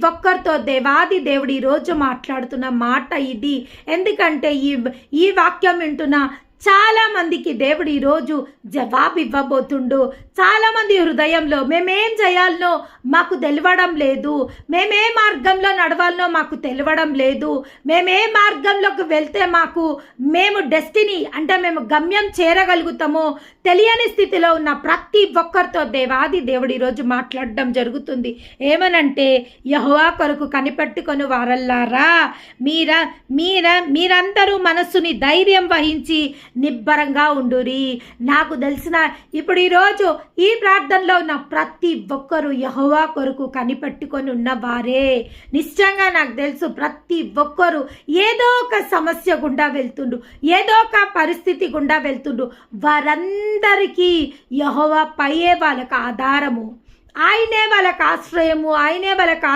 ఒక్కరితో దేవాది దేవుడు ఈరోజు మాట్లాడుతున్న మాట ఇది. ఎందుకంటే ఈ వాక్యం వింటున్న చాలా మందికి దేవుడు ఈరోజు జవాబు ఇవ్వబోతుండు. చాలామంది హృదయంలో మేమేం చేయాలనో మాకు తెలియడం లేదు, మేమే మార్గంలో నడవాలనో మాకు తెలియడం లేదు, మేమే మార్గంలోకి వెళ్తే మేము డెస్టినీ అంటే మేము గమ్యం చేరగలుగుతామో తెలియని స్థితిలో ఉన్న ప్రతి ఒక్కరితో దేవాది దేవుడు ఈరోజు మాట్లాడడం జరుగుతుంది. ఏమనంటే, యెహోవా కొరకు కనిపెట్టుకొని వారల్లారా, మీరందరూ మనస్సుని ధైర్యం వహించి నిబ్బరంగా ఉండురి. నాకు తెలిసిన ఇప్పుడు ఈరోజు ఈ ప్రార్థనలో ఉన్న ప్రతి ఒక్కరు యెహోవా కొరకు కనిపెట్టుకొని ఉన్నవారే. నిశ్చయంగా నాకు తెలుసు ప్రతి ఒక్కరు ఏదో ఒక సమస్య గుండా వెళ్తుండు, ఏదో ఒక పరిస్థితి గుండా వెళ్తుండు. వారందరికీ యెహోవా పైయే వాళ్ళకి ఆధారము, ఆయనే వాళ్ళకి ఆశ్రయము, ఆయనే వాళ్ళకి